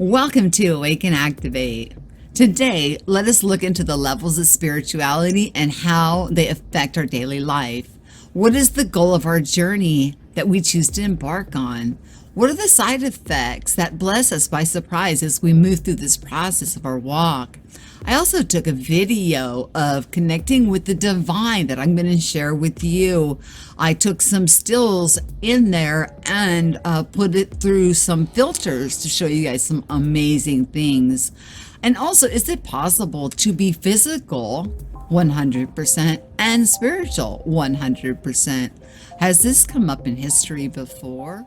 Welcome to Awake and Activate. Today, let us look into the levels of spirituality and how they affect our daily life. What is the goal of our journey that we choose to embark on? What are the side effects that bless us by surprise as we move through this process of our walk? I also took a video of connecting with the divine that I'm going to share with you. I took some stills in there and put it through some filters to show you guys some amazing things. And also, is it possible to be physical 100% and spiritual 100%? Has this come up in history before?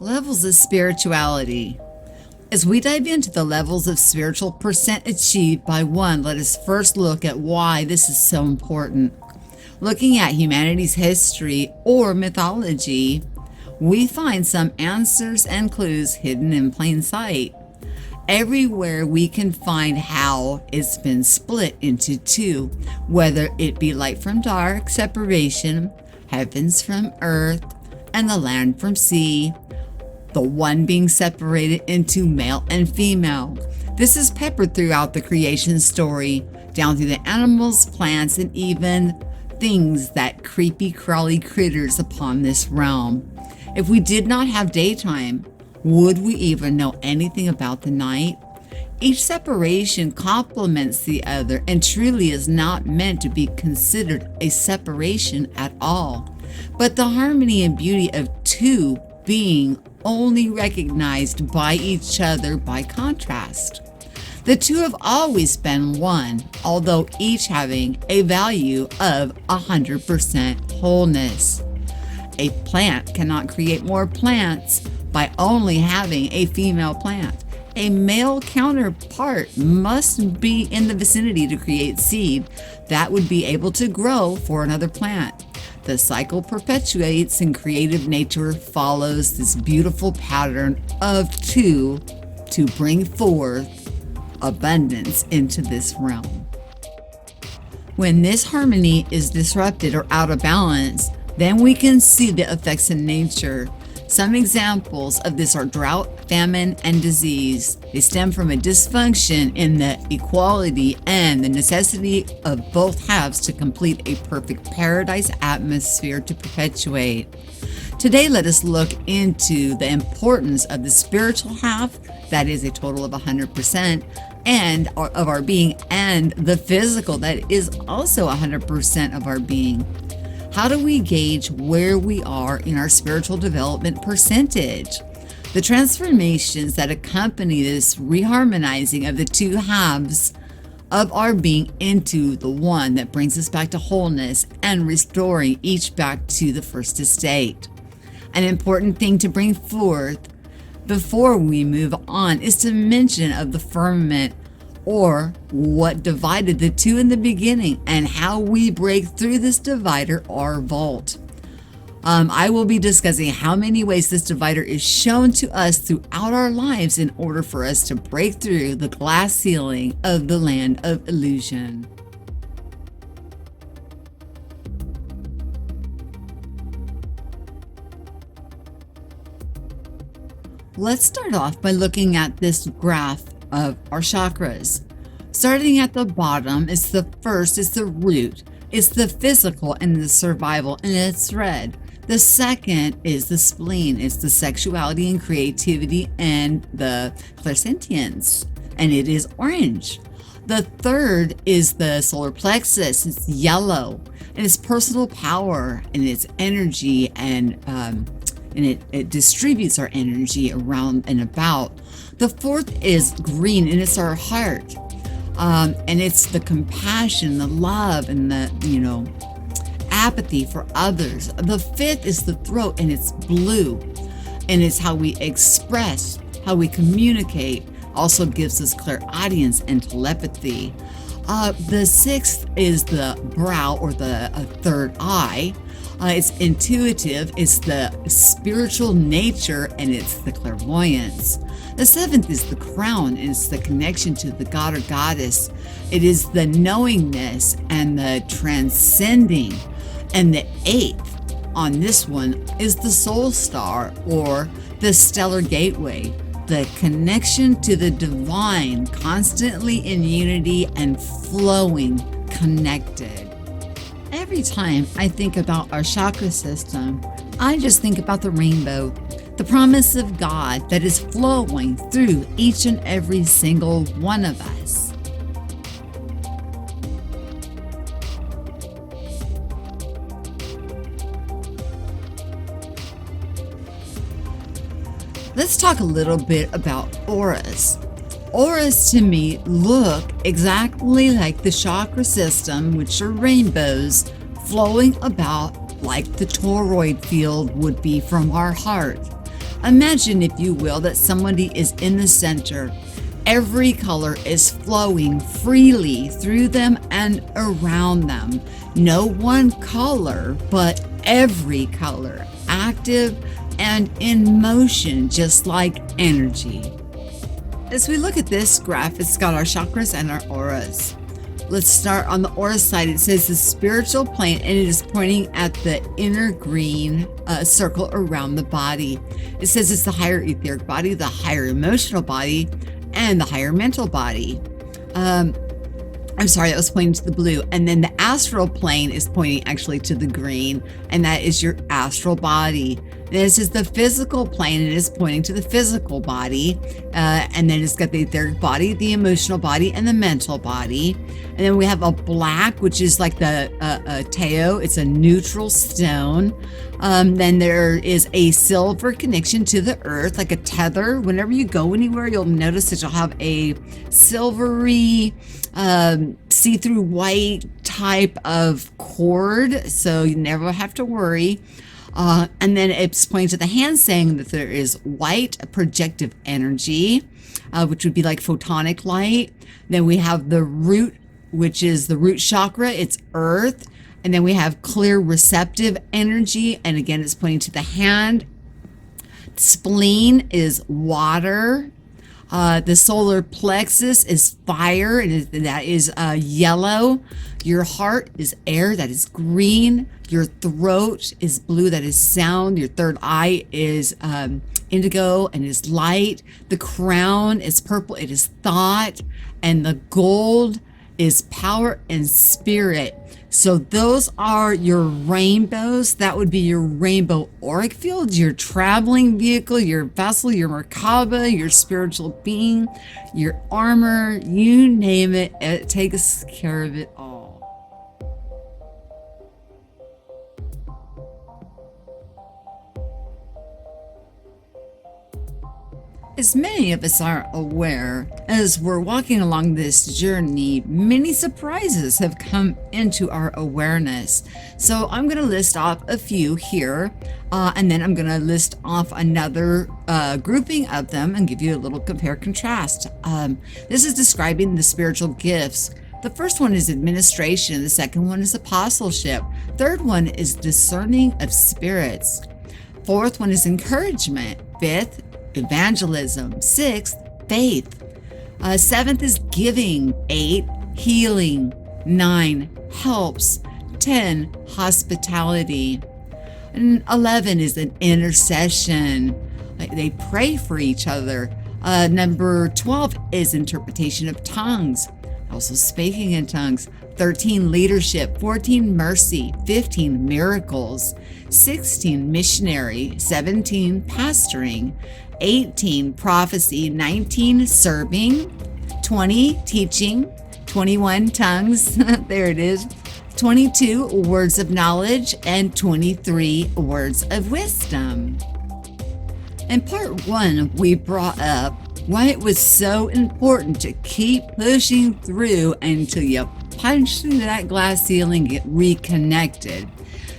Levels of spirituality. As we dive into the levels of spiritual percent achieved by one, let us first look at why this is so important. Looking at humanity's history or mythology, we find some answers and clues hidden in plain sight. Everywhere we can find how it's been split into two, whether it be light from dark, separation, heavens from earth, and the land from sea, the one being separated into male and female. This is peppered throughout the creation story, down through the animals, plants, and even things that creepy crawly critters upon this realm. If we did not have daytime, would we even know anything about the night? Each separation complements the other and truly is not meant to be considered a separation at all, but the harmony and beauty of two being only recognized by each other by contrast. The two have always been one, although each having a value of 100% wholeness. A plant cannot create more plants by only having a female plant. A male counterpart must be in the vicinity to create seed that would be able to grow for another plant. The cycle perpetuates and creative nature follows this beautiful pattern of two to bring forth abundance into this realm. When this harmony is disrupted or out of balance, then we can see the effects in nature. Some examples of this are drought, famine, and disease. They stem from a dysfunction in the equality and the necessity of both halves to complete a perfect paradise atmosphere to perpetuate. Today, let us look into the importance of the spiritual half, that is a total of 100%, and of our being, and the physical, that is also 100% of our being. How do we gauge where we are in our spiritual development percentage? The transformations that accompany this reharmonizing of the two halves of our being into the one that brings us back to wholeness and restoring each back to the first estate. An important thing to bring forth before we move on is to mention of the firmament, or what divided the two in the beginning, and how we break through this divider or vault. I will be discussing how many ways this divider is shown to us throughout our lives in order for us to break through the glass ceiling of the land of illusion. Let's start off by looking at this graph of our chakras. Starting at the bottom is the first, is the root, it's the physical and the survival, and it's red. The second is the spleen, it's the sexuality and creativity and the clairsentience, and it is orange. The third is the solar plexus, it's yellow, and it's personal power and it's energy, and it distributes our energy around and about. The fourth is green, and it's our heart. And it's the compassion, the love, and the, apathy for others. The fifth is the throat, and it's blue. And it's how we express, how we communicate, also gives us clairaudience and telepathy. The sixth is the brow, or the third eye. It's intuitive, it's the spiritual nature, and it's the clairvoyance. The 7th is the crown, and it's the connection to the god or goddess. It is the knowingness and the transcending. And the 8th on this one is the soul star, or the stellar gateway, the connection to the divine, constantly in unity and flowing, connected. Every time I think about our chakra system, I just think about the rainbow, the promise of God that is flowing through each and every single one of us. Let's talk a little bit about auras. Auras to me look exactly like the chakra system, which are rainbows flowing about like the toroid field would be from our heart. Imagine, if you will, that somebody is in the center. Every color is flowing freely through them and around them. No one color, but every color, active and in motion, just like energy. As we look at this graph, it's got our chakras and our auras. Let's start on the aura side. It says the spiritual plane, and it is pointing at the inner green circle around the body. It says it's the higher etheric body, the higher emotional body, and the higher mental body. I'm sorry, that was pointing to the blue. And then the astral plane is pointing actually to the green, and that is your astral body. This is the physical plane, and it is pointing to the physical body. And then it's got the etheric body, the emotional body, and the mental body. And then we have a black, which is like the Teo. It's a neutral stone. Then there is a silver connection to the earth, like a tether. Whenever you go anywhere, you'll notice that you'll have a silvery, see-through white type of cord, so you never have to worry. And then it's pointing to the hand, saying that there is white projective energy, which would be like photonic light. Then we have the root, which is the root chakra, it's earth. And then we have clear receptive energy, and again, it's pointing to the hand. Spleen is water. The solar plexus is fire, and that is yellow. Your heart is air, that is green. Your throat is blue, that is sound. Your third eye is indigo and is light. The crown is purple, it is thought. And the gold is power and spirit. So those are your rainbows. That would be your rainbow auric field, your traveling vehicle, your vessel, your Merkaba, your spiritual being, your armor, you name it, it takes care of it all. As many of us are aware, as we're walking along this journey, many surprises have come into our awareness. So I'm going to list off a few here, and then I'm going to list off another grouping of them and give you a little compare-contrast. This is describing the spiritual gifts. The first one is administration. The second one is apostleship. Third one is discerning of spirits. Fourth one is encouragement. Fifth, evangelism. Sixth, faith. Seventh is giving. 8, healing. 9, helps. 10, hospitality. And 11 is an intercession. They pray for each other. Number 12 is interpretation of tongues, also speaking in tongues. 13, leadership. 14, mercy. 15, miracles. 16, missionary. 17, pastoring. 18, prophecy. 19, serving. 20, teaching. 21, tongues. There it is. 22, words of knowledge. And 23, words of wisdom. In part 1, we brought up why it was so important to keep pushing through until you punch through that glass ceiling, get reconnected.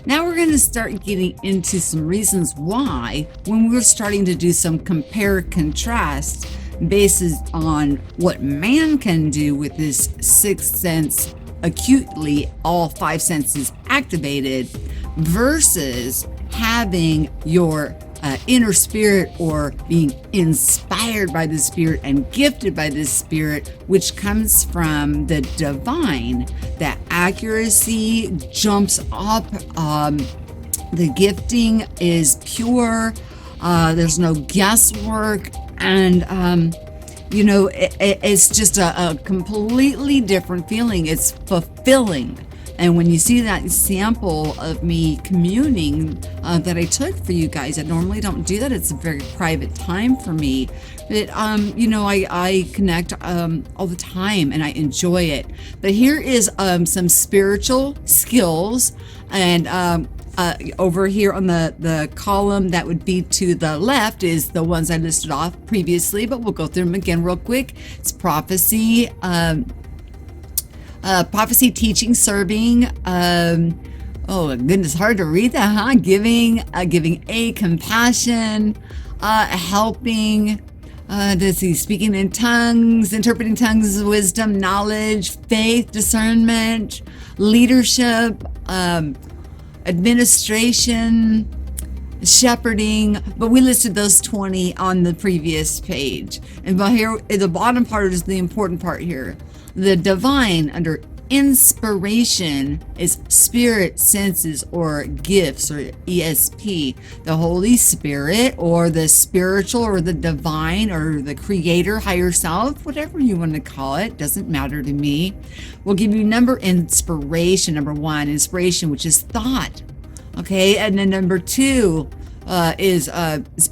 Now we're going to start getting into some reasons why, when we're starting to do some compare-contrast based on what man can do with this sixth sense acutely, all 5 senses activated, versus having your inner spirit, or being inspired by the Spirit and gifted by the Spirit, which comes from the divine. That accuracy jumps up. The gifting is pure. There's no guesswork. And, it's just a completely different feeling. It's fulfilling. And when you see that sample of me communing that I took for you guys, I normally don't do that. It's a very private time for me. But, I connect all the time and I enjoy it. But here is some spiritual skills. And over here on the column that would be to the left is the ones I listed off previously, but we'll go through them again real quick. It's prophecy. Prophecy, teaching, serving. Oh goodness, hard to read that, huh? Giving aid, compassion, helping. Let's see, speaking in tongues, interpreting tongues, wisdom, knowledge, faith, discernment, leadership, administration, shepherding. But we listed those 20 on the previous page. And but here, the bottom part is the important part here. The divine under inspiration is spirit, senses, or gifts, or ESP. The Holy Spirit, or the spiritual, or the divine, or the creator, higher self, whatever you want to call it, doesn't matter to me. We'll give you inspiration, number one, inspiration, which is thought. Okay, and then number two is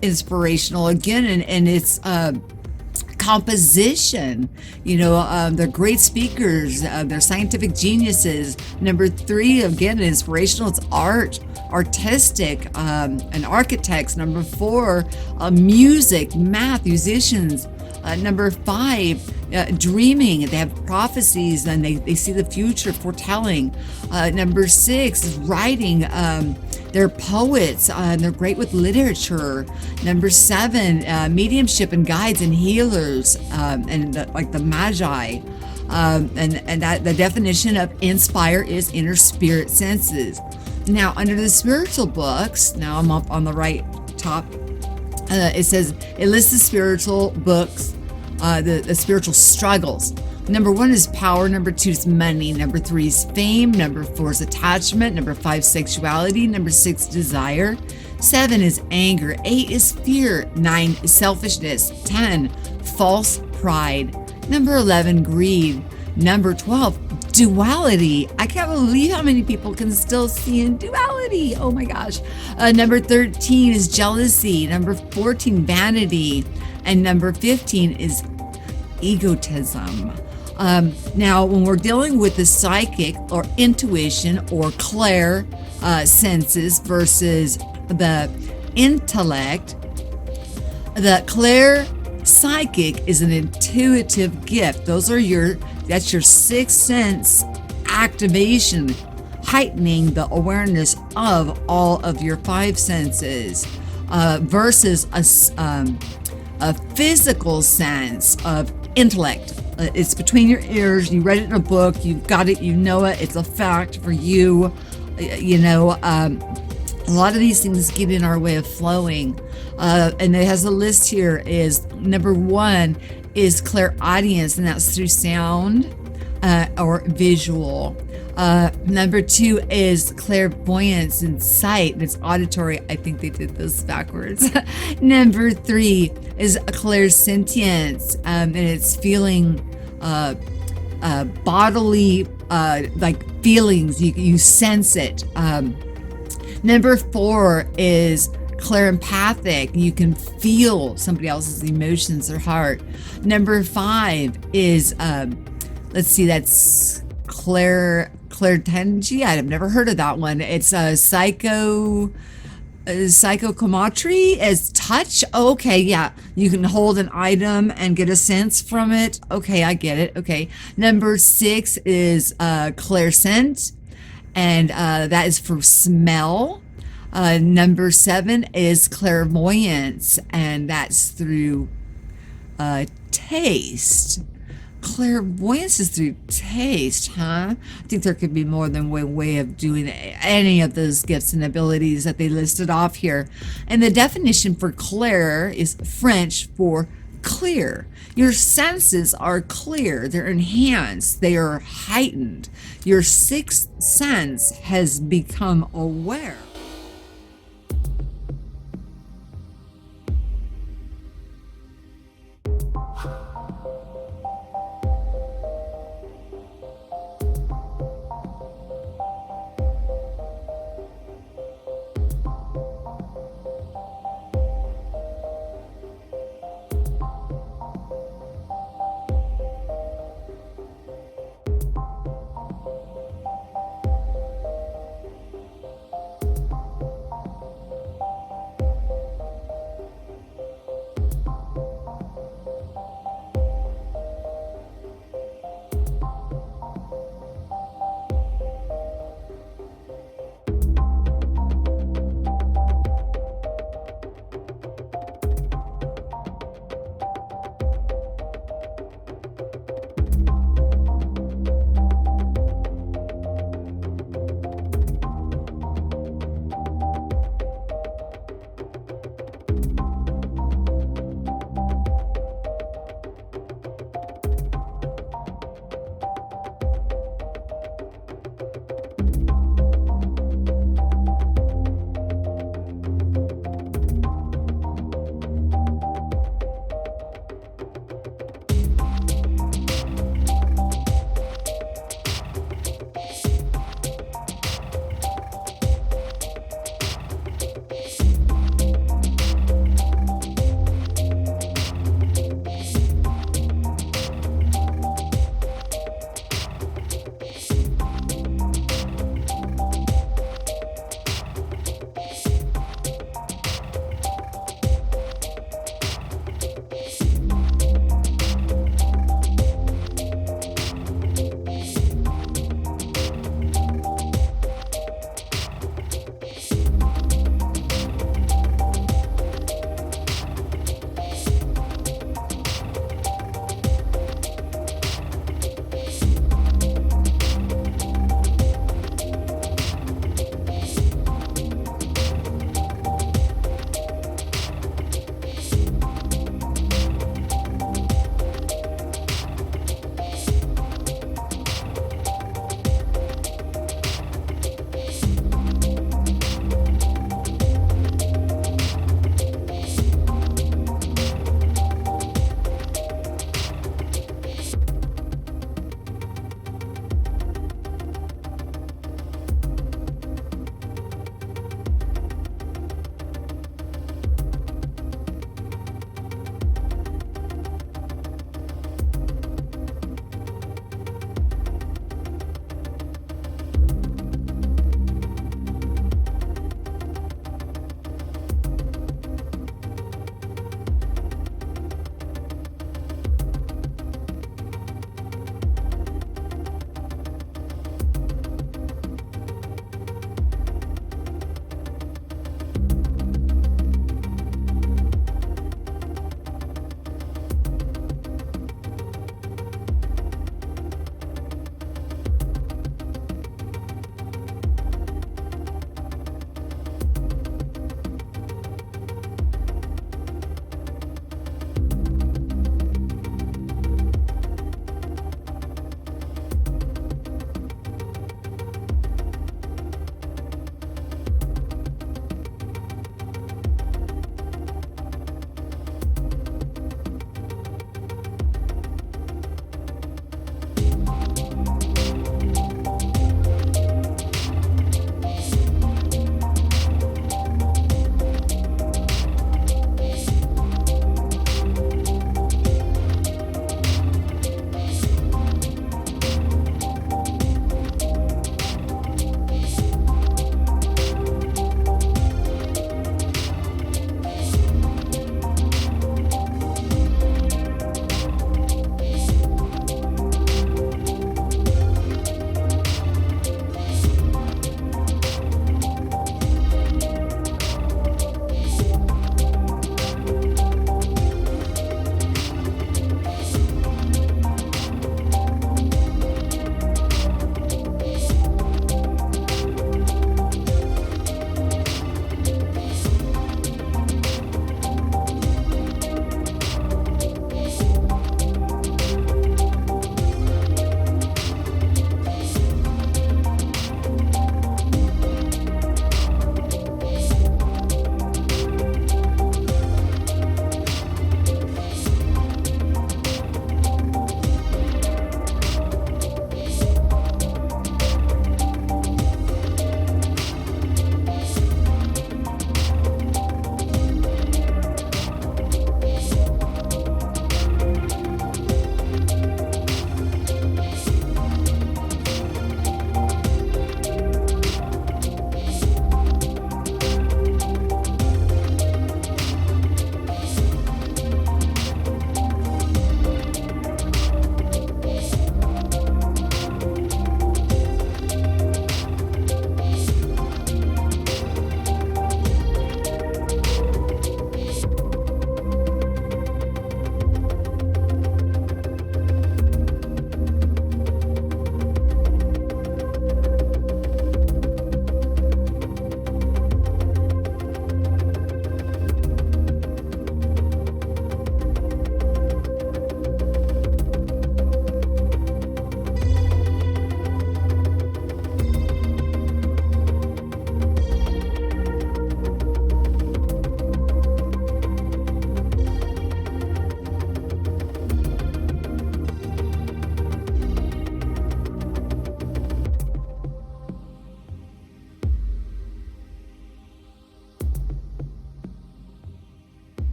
inspirational again, and it's composition. They're great speakers, they're scientific geniuses. Number three, again, inspirational, it's art, artistic, and architects. Number four, music, math, musicians. Number five, dreaming. They have prophecies and they see the future, foretelling. Number six is writing. They're poets. They're great with literature. Number seven, mediumship and guides and healers, and like the magi. And that the definition of inspire is inner spirit senses. Now, under the spiritual books, now I'm up on the right top. It says it lists the spiritual books, the spiritual struggles. Number one is power. Number two is money. Number three is fame. Number four is attachment. Number five, sexuality. Number six, desire. Seven is anger. Eight is fear. Nine is selfishness. 10, false pride. Number 11, greed. Number 12, duality. I can't believe how many people can still see in duality. Oh my gosh. Number 13 is jealousy. Number 14, vanity. And number 15 is egotism. Now, when we're dealing with the psychic or intuition or clair senses versus the intellect, the clair psychic is an intuitive gift. That's your sixth sense activation, heightening the awareness of all of your five senses, versus a physical sense of intellect. It's between your ears. You read it in a book. You've got it. You know it. It's a fact for you. A lot of these things get in our way of flowing. And it has a list here. Is number one is clairaudience, and that's through sound or visual. Number two is clairvoyance and sight, and it's auditory. I think they did this backwards. Number three is clairsentience, and it's feeling bodily, like feelings. You sense it. Number four is clairempathic. You can feel somebody else's emotions or heart. Number five is let's see, that's clairtendency. I've never heard of that one. It's psychochometry as touch. Oh, okay, yeah. You can hold an item and get a sense from it. Okay, I get it. Okay. Number six is clairscent, and that is for smell. Number seven is clairvoyance, and that's through taste. Clairvoyance is through taste, huh? I think there could be more than one way of doing any of those gifts and abilities that they listed off here. And the definition for clair is French for clear. Your senses are clear, they're enhanced, they are heightened. Your sixth sense has become aware.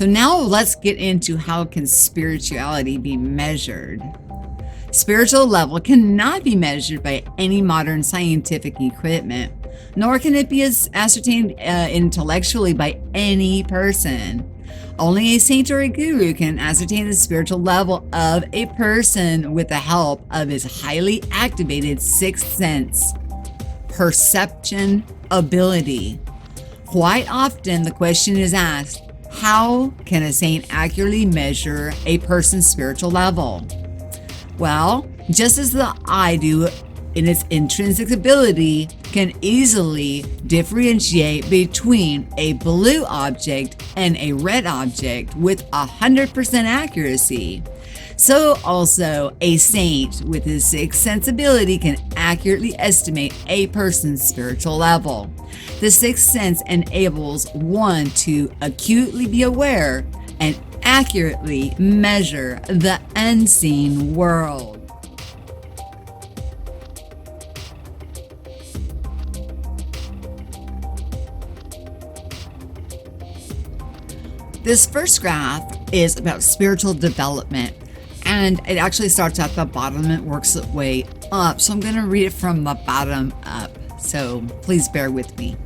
So now let's get into how can spirituality be measured. Spiritual level cannot be measured by any modern scientific equipment, nor can it be ascertained intellectually by any person. Only a saint or a guru can ascertain the spiritual level of a person with the help of his highly activated sixth sense, perception ability. Quite often the question is asked, how can a saint accurately measure a person's spiritual level? Well, just as the eye do in its intrinsic ability can easily differentiate between a blue object and a red object with 100% accuracy, so also a saint with his sixth sense ability can accurately estimate a person's spiritual level. The sixth sense enables one to acutely be aware and accurately measure the unseen world. This first graph is about spiritual development, and it actually starts at the bottom and works its way up. So I'm going to read it from the bottom up. So please bear with me.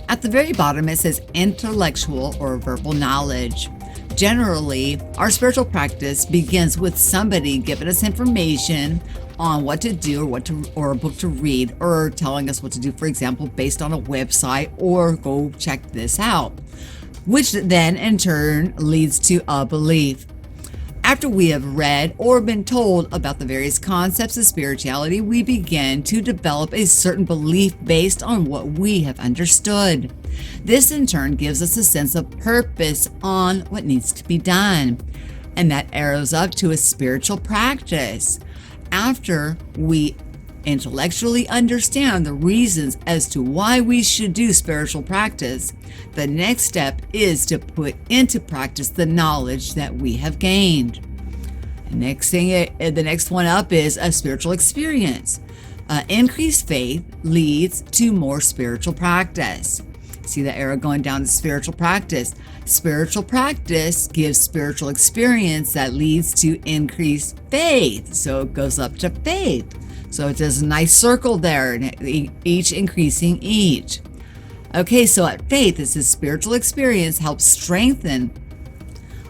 At the very bottom, it says intellectual or verbal knowledge. Generally, our spiritual practice begins with somebody giving us information on what to do or a book to read, or telling us what to do, for example, based on a website, or go check this out, which then in turn leads to a belief. After we have read or been told about the various concepts of spirituality, we begin to develop a certain belief based on what we have understood. This in turn gives us a sense of purpose on what needs to be done, and that arrows up to a spiritual practice. After we intellectually understand the reasons as to why we should do spiritual practice, the next step is to put into practice the knowledge that we have gained. The next one up is a spiritual experience. Increased faith leads to more spiritual practice. See the arrow going down to spiritual practice. Spiritual practice gives spiritual experience that leads to increased faith. So it goes up to faith. So it does a nice circle there, and each increasing each. Okay, so at faith, this is spiritual experience helps strengthen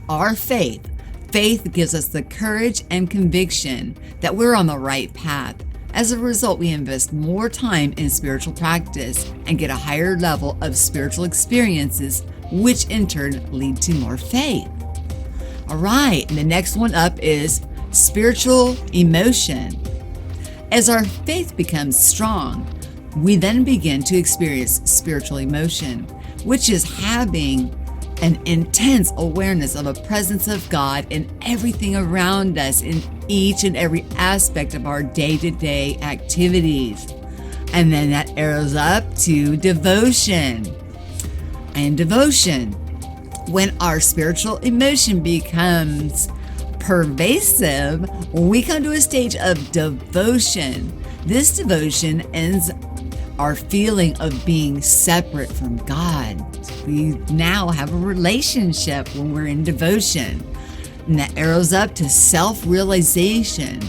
our faith. Faith gives us the courage and conviction that we're on the right path. As a result, we invest more time in spiritual practice and get a higher level of spiritual experiences, which in turn lead to more faith. All right, and the next one up is spiritual emotion. As our faith becomes strong, we then begin to experience spiritual emotion, which is having an intense awareness of a presence of God in everything around us, in each and every aspect of our day-to-day activities. And then that arrows up to devotion. And devotion, when our spiritual emotion becomes pervasive, we come to a stage of devotion. This devotion ends our feeling of being separate from God. We now have a relationship when we're in devotion. And that arrows up to self-realization.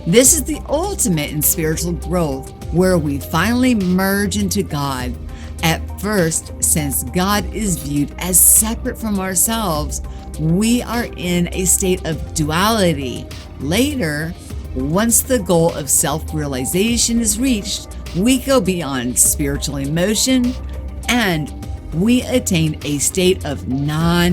This is the ultimate in spiritual growth, where we finally merge into God. At first, since God is viewed as separate from ourselves, we are in a state of duality. Later, once the goal of self-realization is reached, we go beyond spiritual emotion and we attain a state of non-duality.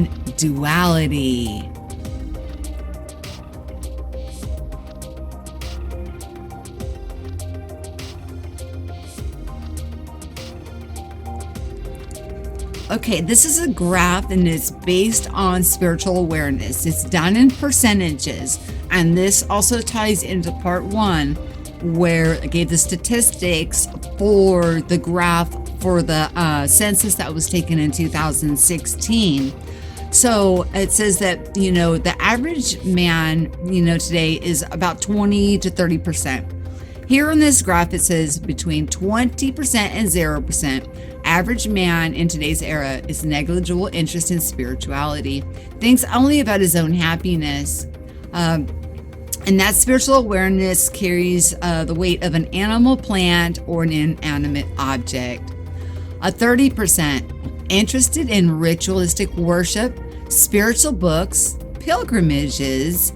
Okay, this is a graph and it's based on spiritual awareness. It's done in percentages, and this also ties into part 1, where I gave the statistics for the graph for the census that was taken in 2016. So it says that, the average man, today is about 20 to 30%. Here on this graph, it says between 20% and 0%. Average man in today's era is negligible interest in spirituality, thinks only about his own happiness. And that spiritual awareness carries the weight of an animal, plant, or an inanimate object. 30% interested in ritualistic worship, spiritual books, pilgrimages,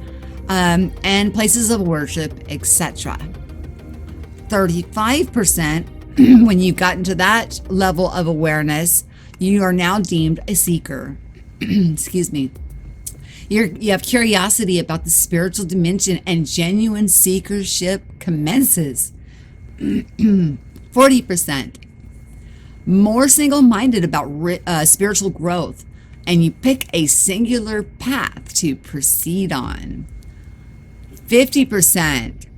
and places of worship, etc. 35%, when you've gotten to that level of awareness, you are now deemed a seeker. Excuse me. You have curiosity about the spiritual dimension, and genuine seekership commences. 40%. More single-minded about spiritual growth, and you pick a singular path to proceed on. 50%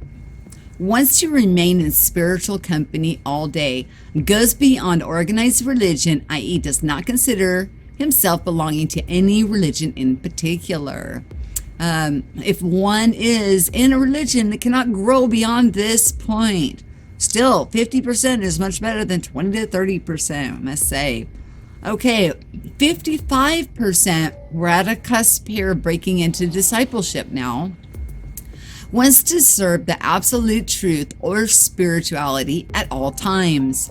wants to remain in spiritual company all day, goes beyond organized religion, i.e. does not consider himself belonging to any religion in particular. If one is in a religion that cannot grow beyond this point, still 50% is much better than 20 to 30%, I must say. Okay, 55%, we're at a cusp here of breaking into discipleship now, wants to serve the absolute truth or spirituality at all times,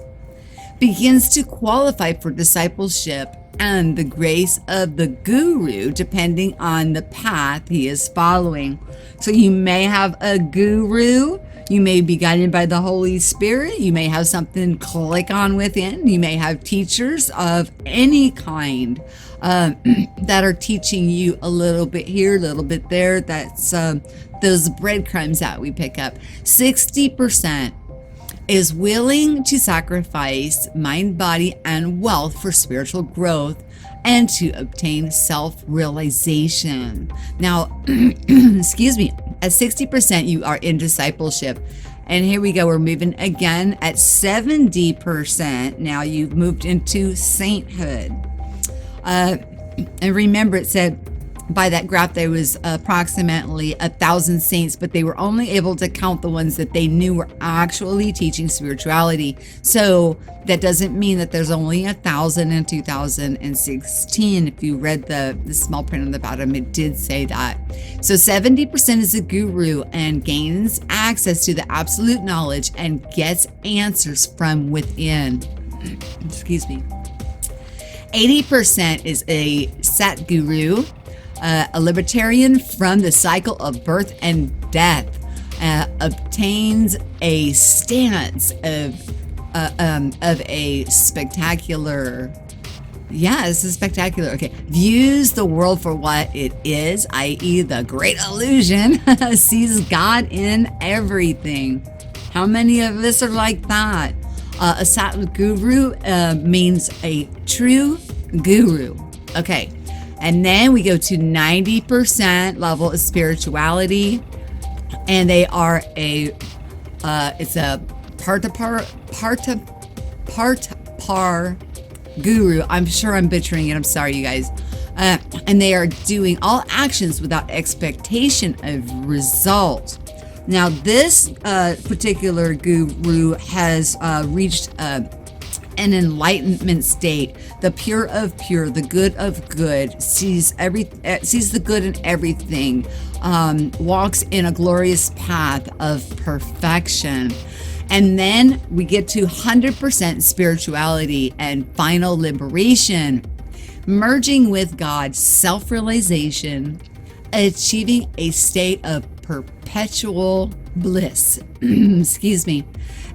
begins to qualify for discipleship and the grace of the guru depending on the path he is following. So you may have a guru, you may be guided by the Holy Spirit, you may have something click on within, you may have teachers of any kind that are teaching you a little bit here, a little bit there. That's those breadcrumbs that we pick up. 60% is willing to sacrifice mind, body, and wealth for spiritual growth and to obtain self-realization. Now, excuse me, at 60%, you are in discipleship. And here we go, we're moving again at 70%. Now you've moved into sainthood. And remember, it said by that graph there was approximately 1,000 saints, but they were only able to count the ones that they knew were actually teaching spirituality. So that doesn't mean that there's only 1,000 in 2016. If you read the small print on the bottom, it did say that. So 70% is a guru and gains access to the absolute knowledge and gets answers from within. Excuse me. 80% is a Sat guru, a libertarian from the cycle of birth and death, obtains a stance of a spectacular, this is spectacular. Okay, views the world for what it is, i.e. the great illusion, sees God in everything. How many of us are like that? A Sat guru means a true guru. Okay. And then we go to 90% level of spirituality, and they are it's a partapar guru. I'm sure I'm butchering it. I'm sorry, you guys. And they are doing all actions without expectation of result. Now, this particular guru has reached an enlightenment state, the pure of pure, the good of good, sees the good in everything, walks in a glorious path of perfection. And then we get to 100% spirituality and final liberation, merging with God, self-realization, achieving a state of perpetual bliss. Excuse me.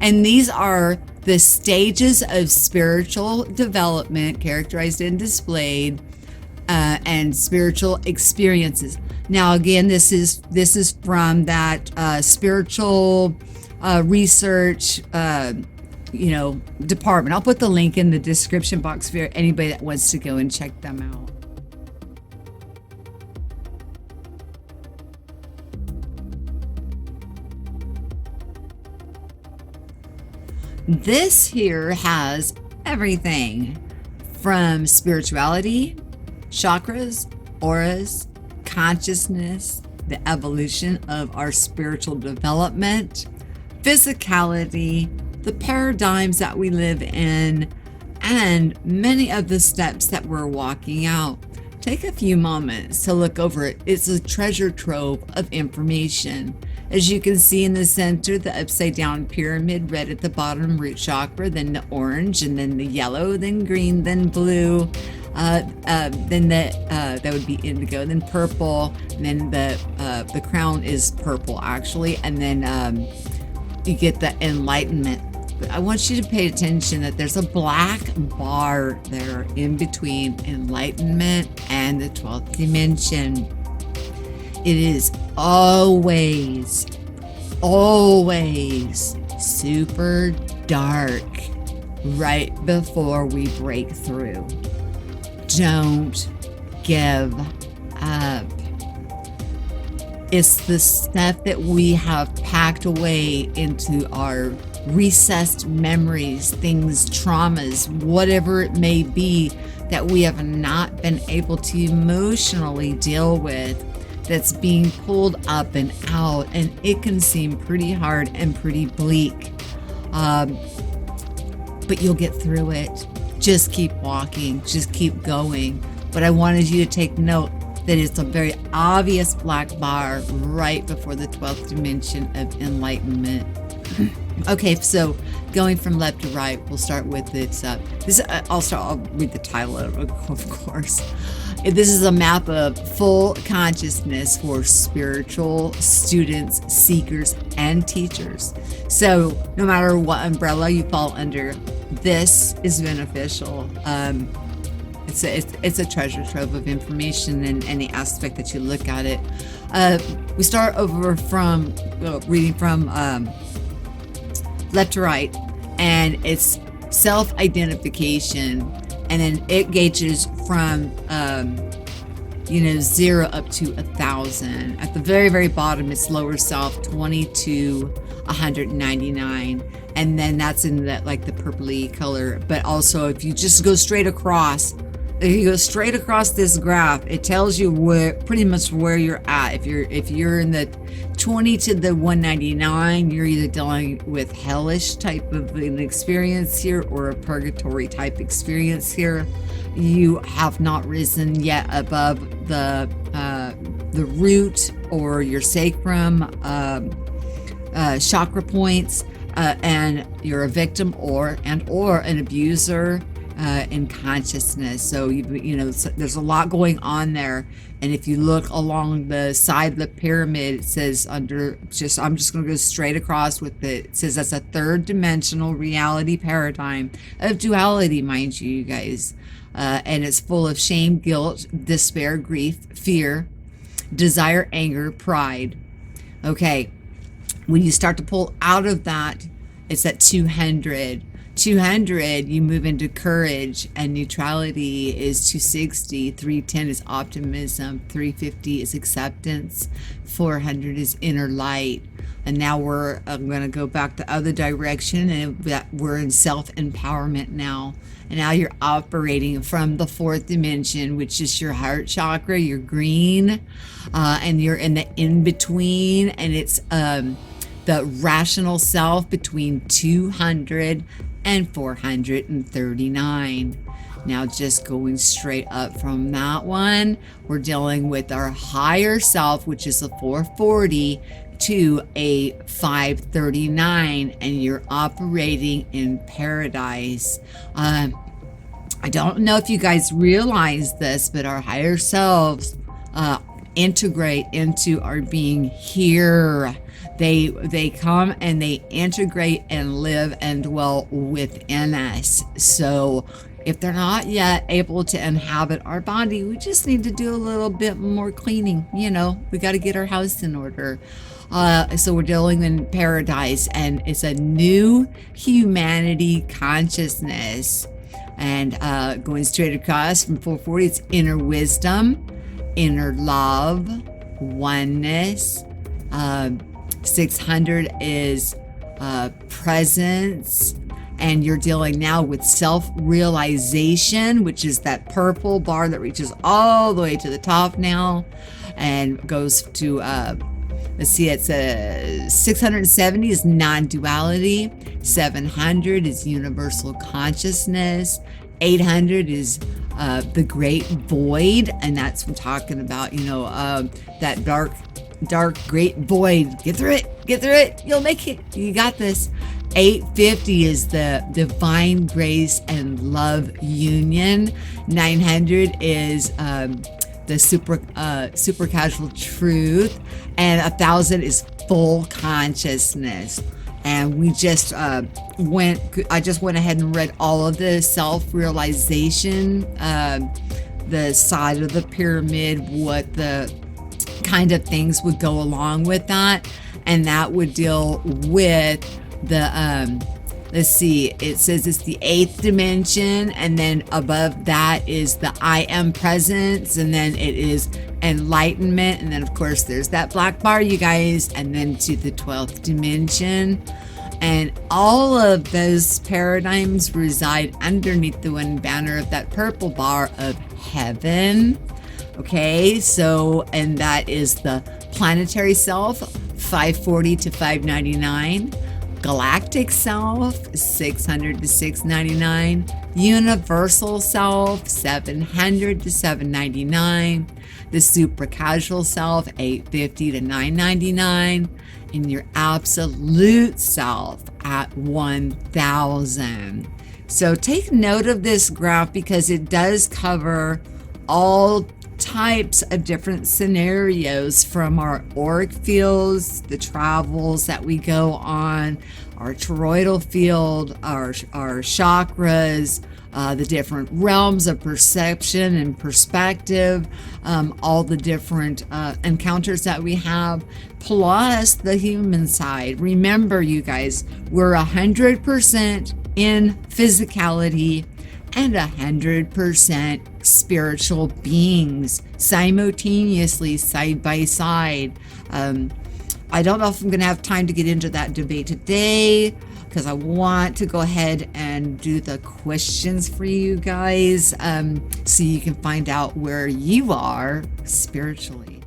And these are the stages of spiritual development characterized and displayed, and spiritual experiences. Now, again, this is from that spiritual research department. I'll put the link in the description box for anybody that wants to go and check them out. This here has everything from spirituality, chakras, auras, consciousness, the evolution of our spiritual development, physicality, the paradigms that we live in, and many of the steps that we're walking out. Take a few moments to look over it. It's a treasure trove of information. As you can see in the center, the upside down pyramid, red at the bottom, root chakra, then the orange, and then the yellow, then green, then blue, then that would be indigo, then purple, and then the crown is purple actually, and then you get the enlightenment. But I want you to pay attention that there's a black bar there in between enlightenment and the 12th dimension. It is always super dark right before we break through. Don't give up. It's the stuff that we have packed away into our recessed memories, things, traumas, whatever it may be that we have not been able to emotionally deal with, that's being pulled up and out, and it can seem pretty hard and pretty bleak. But you'll get through it. Just keep walking, just keep going. But I wanted you to take note that it's a very obvious black bar right before the 12th dimension of enlightenment. Okay, so going from left to right, we'll start with its, I'll read the title of course. This is a map of full consciousness for spiritual students, seekers, and teachers. So no matter what umbrella you fall under, this is beneficial. It's a treasure trove of information in any aspect that you look at it. We start over from reading from left to right, and it's self-identification, and then it gauges from 0 up to 1,000. At the very, very bottom, it's lower self, 20 to 199, and then that's in that like the purpley color. But also, if you just go straight across, this graph, it tells you pretty much where you're at. If you're in the 20 to the 199, you're either dealing with hellish type of an experience here or a purgatory type experience here. You have not risen yet above the root or your sacrum chakra points, and you're a victim or an abuser in consciousness. So there's a lot going on there. And if you look along the side of the pyramid, it says I'm just going to go straight across with it. It says that's a third dimensional reality paradigm of duality, mind you guys. And it's full of shame, guilt, despair, grief, fear, desire, anger, pride. Okay. When you start to pull out of that, it's at 200. 200, you move into courage, and neutrality is 260. 310 is optimism. 350 is acceptance. 400 is inner light. And now I'm going to go back the other direction, and we're in self-empowerment now. And now you're operating from the 4th dimension, which is your heart chakra, your green, and you're in the in-between, and it's the rational self between 200 and 439. Now just going straight up from that one, we're dealing with our higher self, which is a 440 to a 539, and you're operating in paradise. I don't know if you guys realize this, but our higher selves integrate into our being here. They come and they integrate and live and dwell within us. So if they're not yet able to inhabit our body, we just need to do a little bit more cleaning. We got to get our house in order. So we're dealing in paradise, and it's a new humanity consciousness. And going straight across from 440, it's inner wisdom, inner love, oneness. 600 is presence, and you're dealing now with self-realization, which is that purple bar that reaches all the way to the top now and goes to let's see, it's a 670 is non-duality, 700 is universal consciousness, 800 is the great void, and that's what I'm talking about, that dark great void. Get through it, you'll make it, you got this. 850 is the divine grace and love union. 900 is the super casual truth, and 1000 is full consciousness. And we just I just went ahead and read all of the self-realization, the side of the pyramid, what the kind of things would go along with that, and that would deal with the let's see, it says it's the 8th dimension, and then above that is the I am presence, and then it is enlightenment, and then of course there's that black bar, you guys, and then to the 12th dimension. And all of those paradigms reside underneath the one banner of that purple bar of heaven. Okay, so, and that is the planetary self, 540 to 599. Galactic self, 600 to 699. Universal self, 700 to 799. The super casual self, 850 to 999. And your absolute self at 1000. So take note of this graph because it does cover all types of different scenarios, from our auric fields, the travels that we go on, our toroidal field, our chakras, the different realms of perception and perspective, all the different encounters that we have, plus the human side. Remember, you guys, we're 100% in physicality and 100% spiritual beings simultaneously, side by side. I don't know if I'm going to have time to get into that debate today, because I want to go ahead and do the questions for you guys, so you can find out where you are spiritually.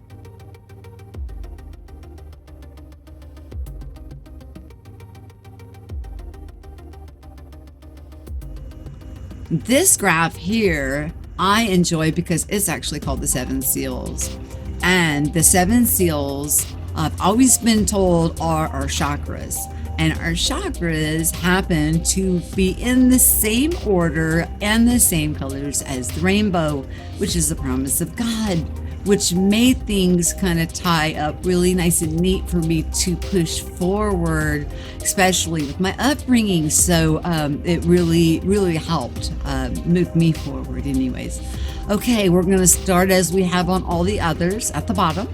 This graph here I enjoy because it's actually called the 7 seals. And the 7 seals, I've always been told, are our chakras. And our chakras happen to be in the same order and the same colors as the rainbow, which is the promise of God, which made things kind of tie up really nice and neat for me to push forward, especially with my upbringing. So it really helped move me forward anyways. Okay, we're going to start as we have on all the others at the bottom.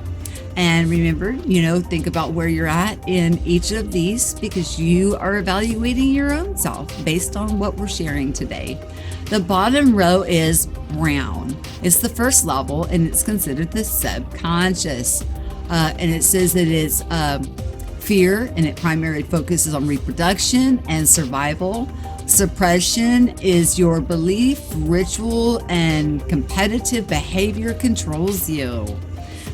And remember, think about where you're at in each of these, because you are evaluating your own self based on what we're sharing today. The bottom row is brown. It's the first level, and it's considered the subconscious. And it says that it's fear, and it primarily focuses on reproduction and survival. Suppression is your belief, ritual, and competitive behavior controls you.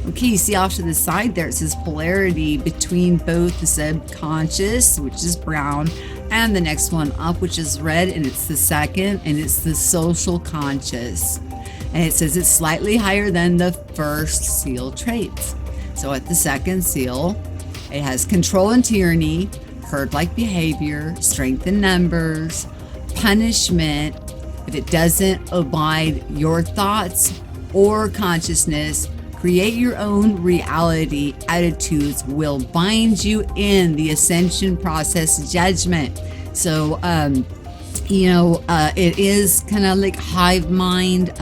Okay, you see off to the side there, it says polarity between both the subconscious, which is brown, and the next one up, which is red, and it's the second, and it's the social conscious. And it says it's slightly higher than the first seal traits. So at the second seal, it has control and tyranny, herd-like behavior, strength in numbers, punishment. If it doesn't abide your thoughts or consciousness, create your own reality, attitudes will bind you in the ascension process judgment. So, it is kind of like hive mind,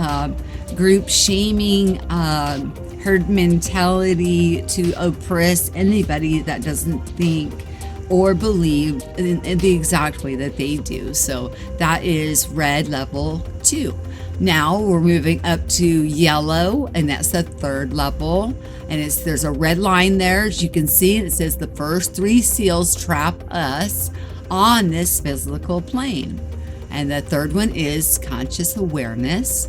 group shaming, herd mentality to oppress anybody that doesn't think or believe in the exact way that they do. So that is red level 2. Now we're moving up to yellow, and that's the third level. And there's a red line there, as you can see, and it says the first 3 seals trap us on this physical plane. And the third one is conscious awareness.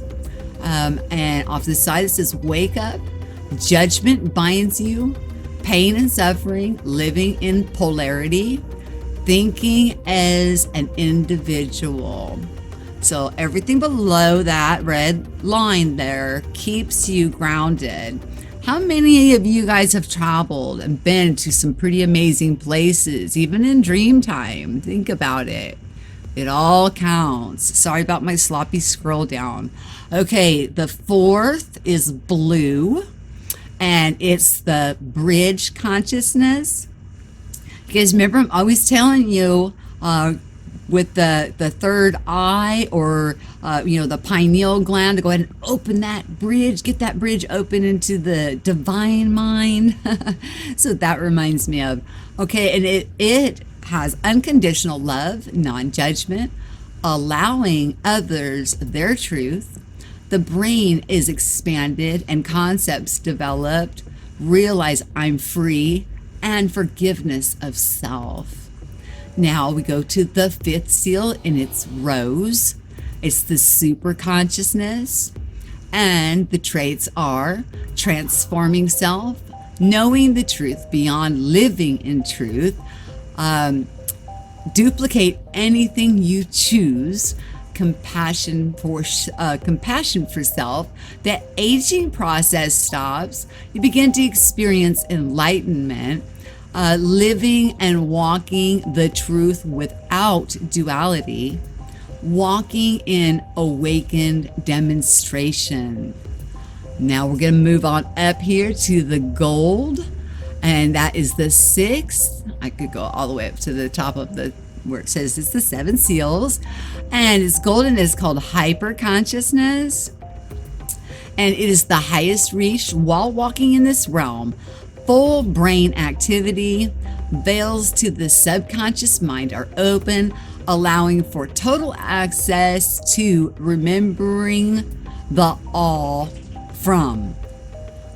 And off the side it says wake up, judgment binds you, pain and suffering, living in polarity, thinking as an individual. So everything below that red line there keeps you grounded. How many of you guys have traveled and been to some pretty amazing places, even in dream time? Think about it. It all counts. Sorry about my sloppy scroll down. Okay, the fourth is blue, and it's the bridge consciousness. You guys remember, I'm always telling you, with the third eye, or the pineal gland, to go ahead and open that bridge, get that bridge open into the divine mind. So that reminds me of, okay, and it has unconditional love, non-judgment, allowing others their truth. The brain is expanded and concepts developed. Realize I'm free, and forgiveness of self. Now we go to the fifth seal, and it's rose. It's the super consciousness, and the traits are transforming self, knowing the truth beyond living in truth, duplicate anything you choose, compassion for self. The aging process stops. You begin to experience enlightenment, living and walking the truth without duality, walking in awakened demonstration. Now we're going to move on up here to the gold, and that is the sixth. I could go all the way up to the top of the where it says it's the seven seals, and it's golden. Is called hyper consciousness, and it is the highest reach while walking in this realm. Full brain activity, veils to the subconscious mind are open, allowing for total access to remembering the all from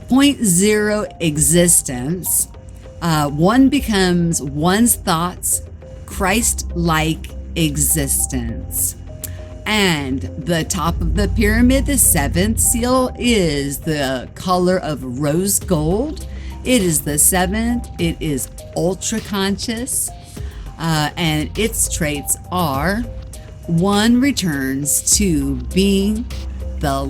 point zero existence. One becomes one's thoughts, Christ-like existence. And the top of the pyramid, the seventh seal, is the color of rose gold. It is the seventh. It is ultra conscious, and its traits are: one returns to being the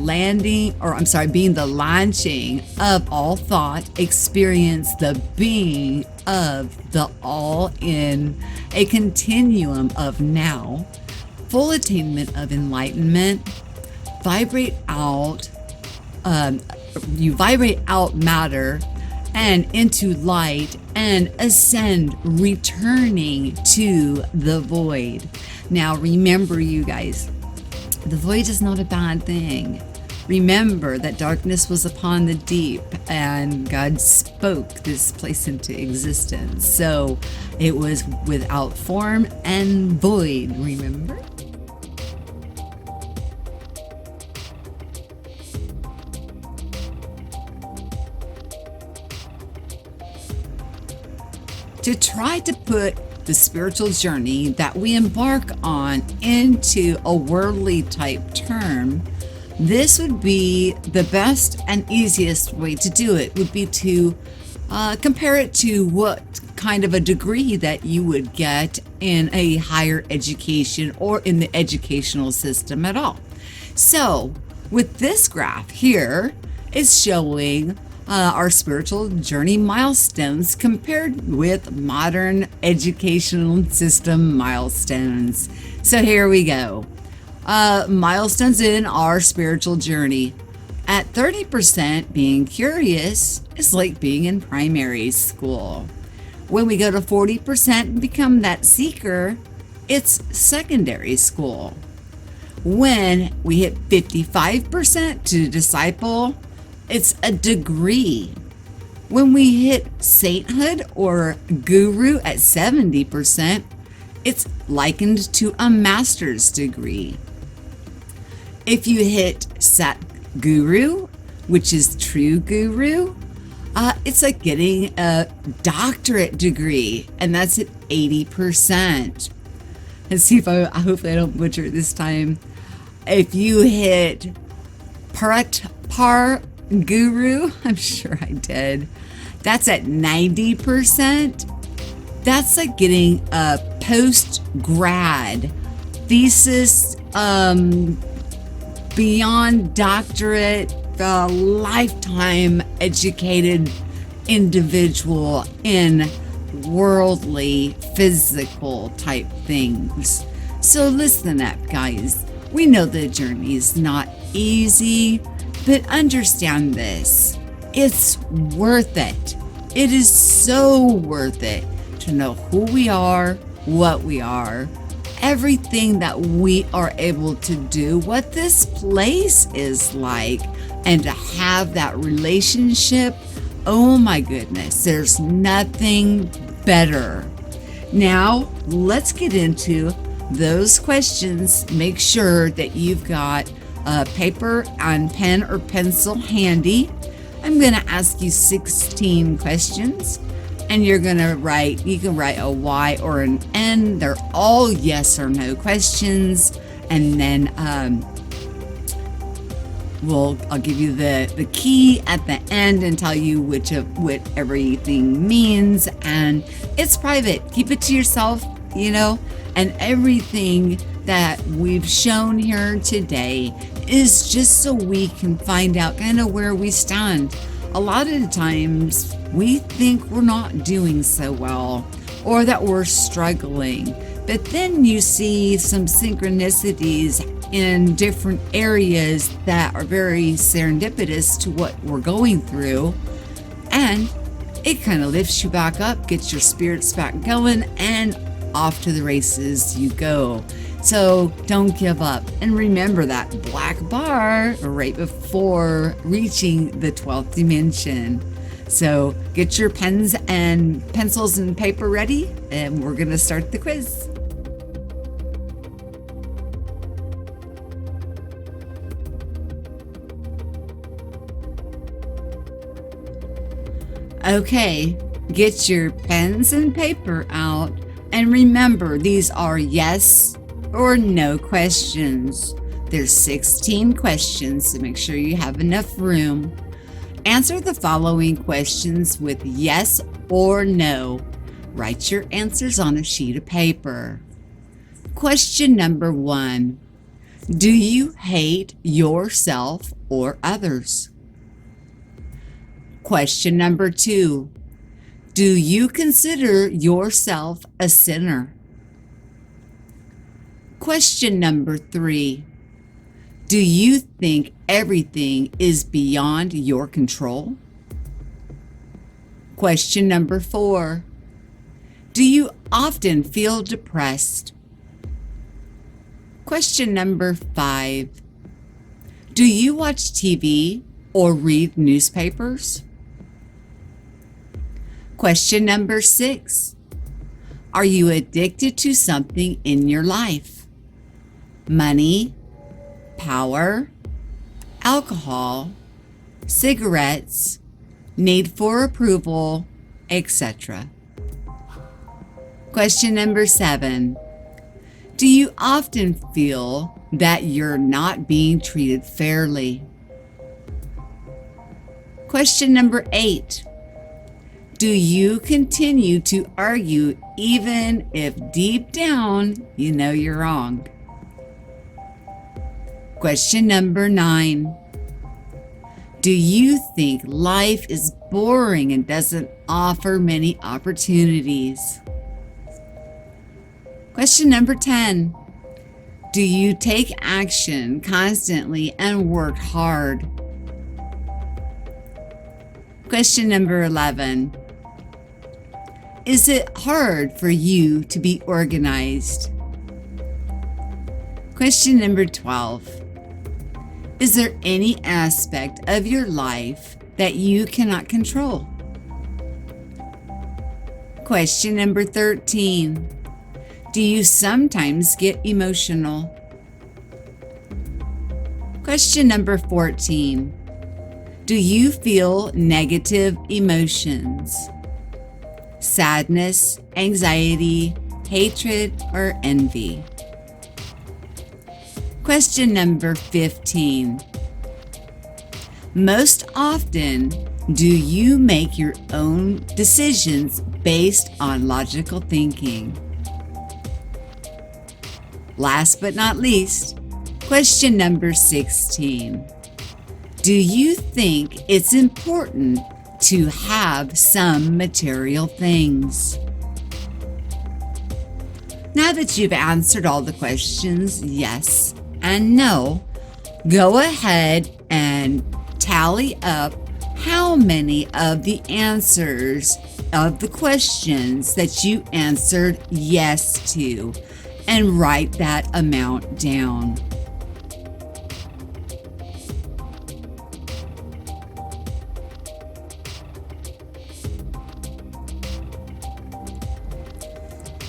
launching of all thought, experience the being of the all in a continuum of now, full attainment of enlightenment, you vibrate out matter and into light and ascend, returning to the void. Now remember, you guys, the void is not a bad thing. Remember that darkness was upon the deep, and God spoke this place into existence. So it was without form and void, remember? To try to put the spiritual journey that we embark on into a worldly type term, this would be the best and easiest way to do it, would be to compare it to what kind of a degree that you would get in a higher education or in the educational system at all. So with this graph here, it's showing our spiritual journey milestones compared with modern educational system milestones. So here we go. Milestones in our spiritual journey. At 30%, being curious is like being in primary school. When we go to 40% and become that seeker, it's secondary school. When we hit 55% to disciple, it's a degree. When we hit sainthood or guru at 70%, it's likened to a master's degree. If you hit Sat Guru, which is true guru, it's like getting a doctorate degree, and that's at 80%. Let's see if hopefully I don't butcher it this time. If you hit Par Guru, I'm sure I did, That's at 90%. That's like getting a post-grad thesis, beyond doctorate, lifetime educated individual in worldly, physical type things. So listen up, guys. We know the journey is not easy, but understand this. It's worth it. It is so worth it to know who we are, what we are, everything that we are able to do, what this place is like, and to have that relationship. Oh my goodness, there's nothing better. Now, let's get into those questions. Make sure that you've got a paper and pen or pencil handy. I'm going to ask you 16 questions, and you're going to write, you can write a Y or an N. They're all yes or no questions. And then I'll give you the key at the end and tell you what everything means. And it's private. Keep it to yourself, and everything that we've shown here today is just so we can find out kind of where we stand. A lot of the times we think we're not doing so well or that we're struggling, but then you see some synchronicities in different areas that are very serendipitous to what we're going through, and it kind of lifts you back up, gets your spirits back going, and off to the races you go. So don't give up. And remember that black bar right before reaching the 12th dimension. So get your pens and pencils and paper ready, and we're going to start the quiz. Okay, get your pens and paper out. And remember, these are yes or no questions. There's 16 questions, so make sure you have enough room. Answer the following questions with yes or no. Write your answers on a sheet of paper. Question number 1. Do you hate yourself or others? Question number 2. Do you consider yourself a sinner? Question number 3. Do you think everything is beyond your control? Question number 4. Do you often feel depressed? Question number 5. Do you watch TV or read newspapers? Question number 6. Are you addicted to something in your life? Money, power, alcohol, cigarettes, need for approval, etc. Question number 7. Do you often feel that you're not being treated fairly? Question number 8. Do you continue to argue even if deep down you know you're wrong? Question number 9. Do you think life is boring and doesn't offer many opportunities? Question number 10. Do you take action constantly and work hard? Question number 11. Is it hard for you to be organized? Question number 12. Is there any aspect of your life that you cannot control? Question number 13. Do you sometimes get emotional? Question number 14. Do you feel negative emotions? Sadness, anxiety, hatred, or envy? Question number 15. Most often, Do you make your own decisions based on logical thinking? Last but not least, question number 16. Do you think it's important to have some material things? Now that you've answered all the questions, yes and no, go ahead and tally up how many of the answers of the questions that you answered yes to, and write that amount down.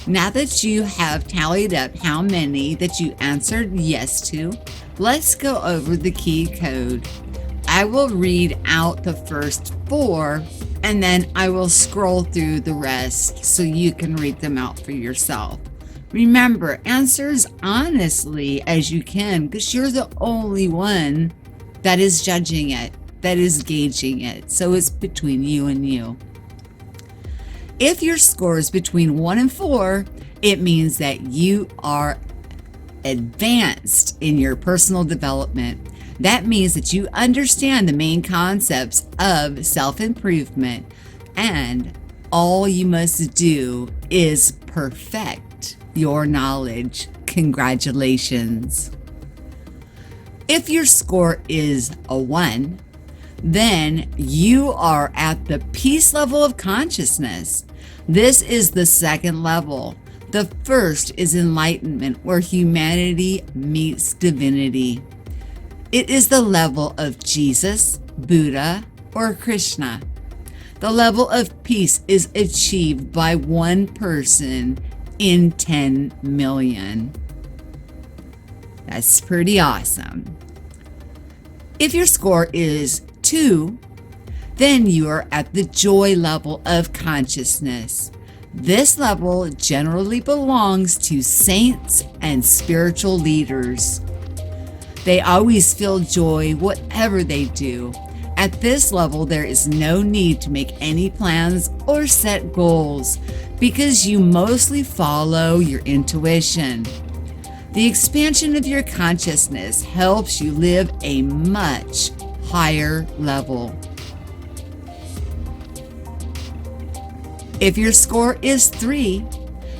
Now that you have tallied up how many that you answered yes to, let's go over the key code. I will read out the first 4, and then I will scroll through the rest so you can read them out for yourself. Remember, answer as honestly as you can, because you're the only one that is judging it, that is gauging it. So it's between you and you. If your score is between 1 and 4, it means that you are advanced in your personal development. That means that you understand the main concepts of self-improvement, and all you must do is perfect your knowledge. Congratulations. If your score is a 1, then you are at the peace level of consciousness. This is the second level. The first is enlightenment, where humanity meets divinity. It is the level of Jesus, Buddha, or Krishna. The level of peace is achieved by one person in 10 million. That's pretty awesome. If your score is 2, then you are at the joy level of consciousness. This level generally belongs to saints and spiritual leaders. They always feel joy whatever they do. At this level, there is no need to make any plans or set goals, because you mostly follow your intuition. The expansion of your consciousness helps you live a much higher level. If your score is 3,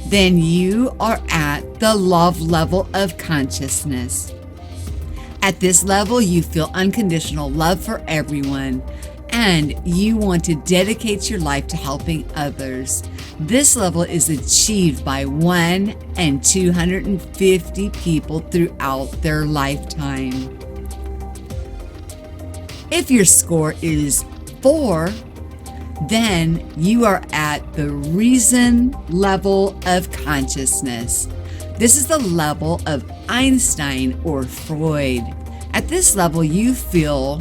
then you are at the love level of consciousness. At this level, you feel unconditional love for everyone, and you want to dedicate your life to helping others. This level is achieved by 1 and 250 people throughout their lifetime. If your score is 4, then you are at the reason level of consciousness. This is the level of Einstein or Freud. At this level, you feel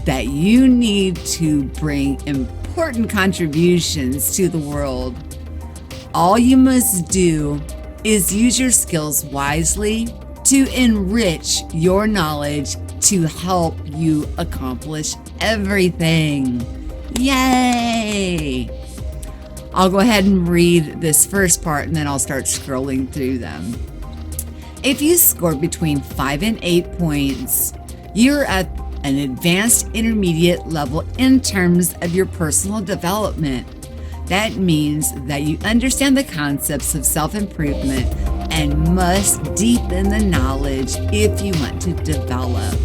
that you need to bring important contributions to the world. All you must do is use your skills wisely to enrich your knowledge to help you accomplish everything. Yay! I'll go ahead and read this first part, and then I'll start scrolling through them. If you score between 5 and 8 points, you're at an advanced intermediate level in terms of your personal development. That means that you understand the concepts of self-improvement and must deepen the knowledge if you want to develop.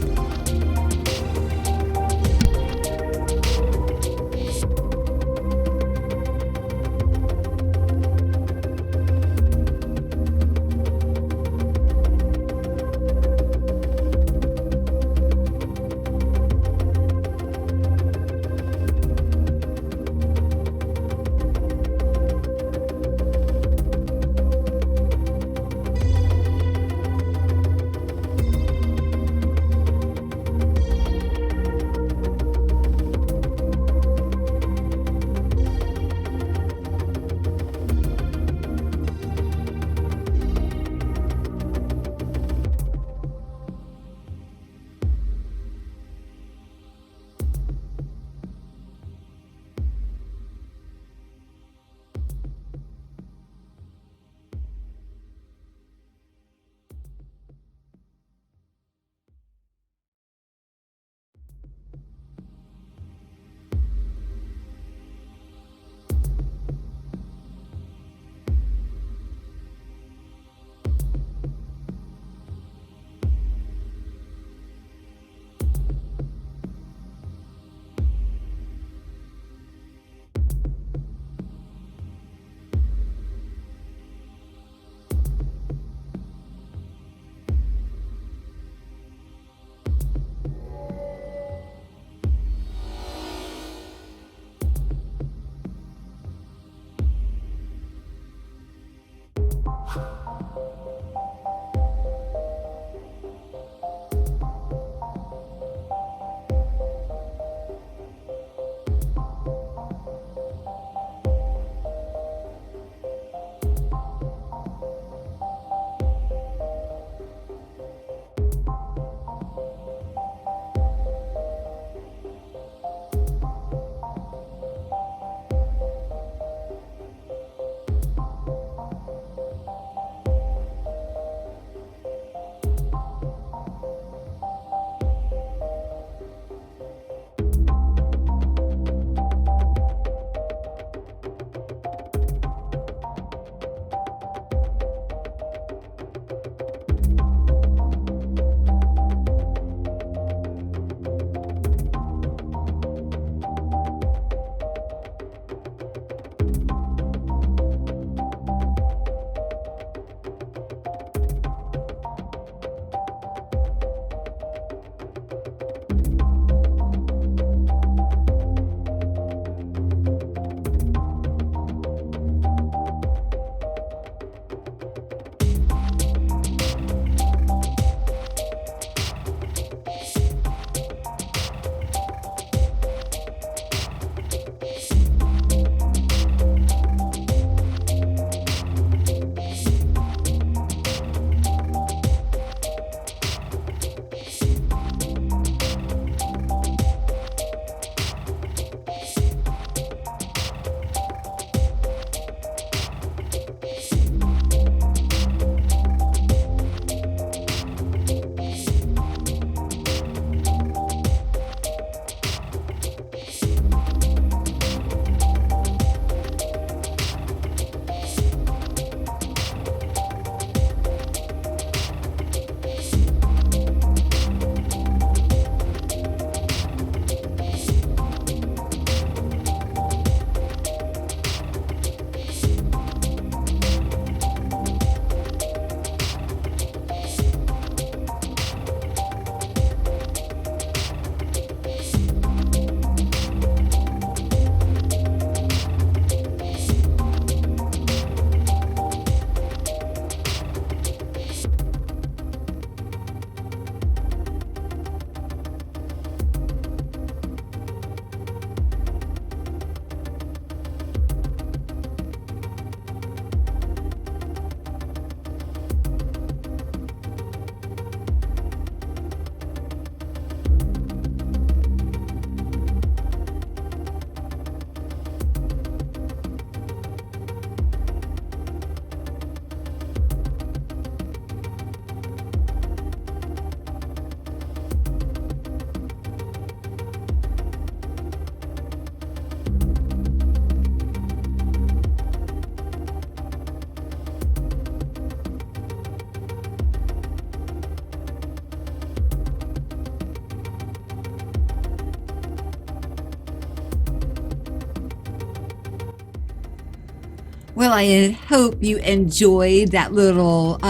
Well, I hope you enjoyed that little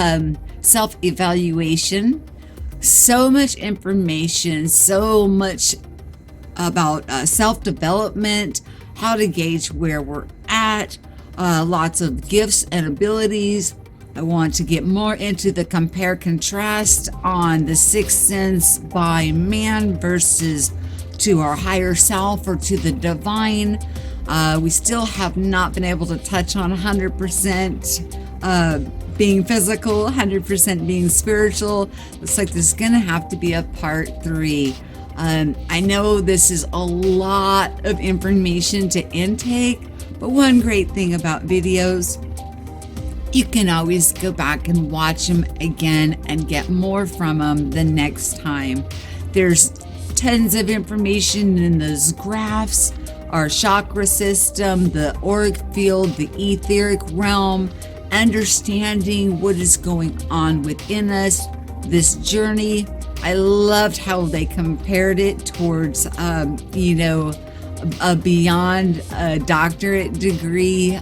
self-evaluation. So much information, so much about self-development, how to gauge where we're at, lots of gifts and abilities. I want to get more into the compare contrast on the sixth sense by man versus to our higher self or to the divine. We still have not been able to touch on 100% being physical, 100% being spiritual. Looks like there's gonna have to be a part 3. I know this is a lot of information to intake, but one great thing about videos, you can always go back and watch them again and get more from them the next time. There's tons of information in those graphs, our chakra system, the auric field, the etheric realm, understanding what is going on within us, this journey. I loved how they compared it towards, beyond a doctorate degree.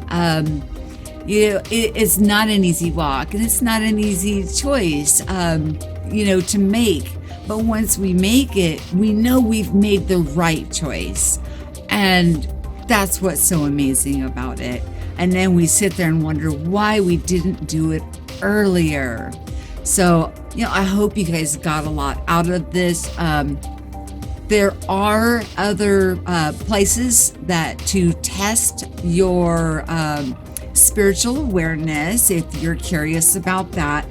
It's not an easy walk and it's not an easy choice, to make. But once we make it, we know we've made the right choice. And that's what's so amazing about it. And then we sit there and wonder why we didn't do it earlier. So, I hope you guys got a lot out of this. There are other places that to test your spiritual awareness if you're curious about that.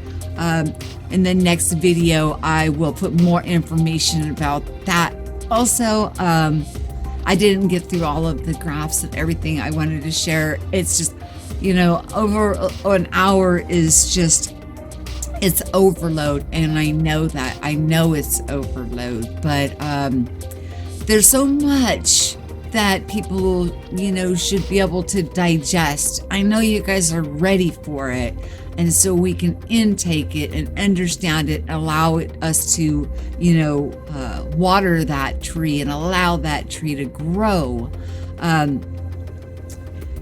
In the next video, I will put more information about that. Also, I didn't get through all of the graphs and everything I wanted to share. It's just, over an hour is just, it's overload. And I know that. I know it's overload. But there's so much that people, should be able to digest. I know you guys are ready for it. And so we can intake it and understand it, allow us to, water that tree and allow that tree to grow.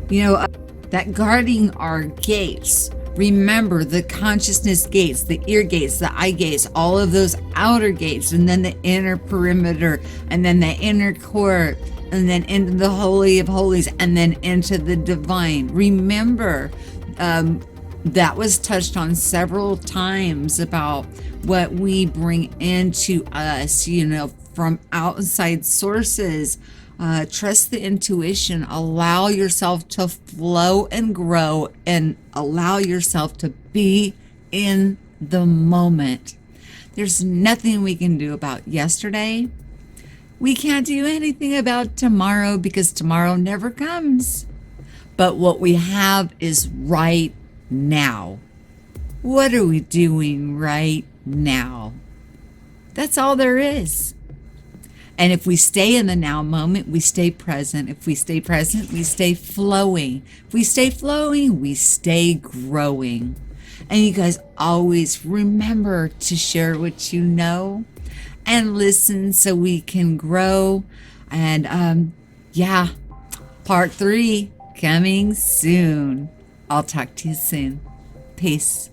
That guarding our gates. Remember the consciousness gates, the ear gates, the eye gates, all of those outer gates, and then the inner perimeter, and then the inner court, and then into the Holy of Holies, and then into the divine. Remember, that was touched on several times about what we bring into us, from outside sources. Trust the intuition, allow yourself to flow and grow, and allow yourself to be in the moment. There's nothing we can do about yesterday. We can't do anything about tomorrow because tomorrow never comes. But what we have is right now. What are we doing right now? That's all there is. And if we stay in the now moment, we stay present. If we stay present, we stay flowing. If we stay flowing, we stay growing. And you guys always remember to share what you know and listen so we can grow. And part 3 coming soon. I'll talk to you soon. Peace.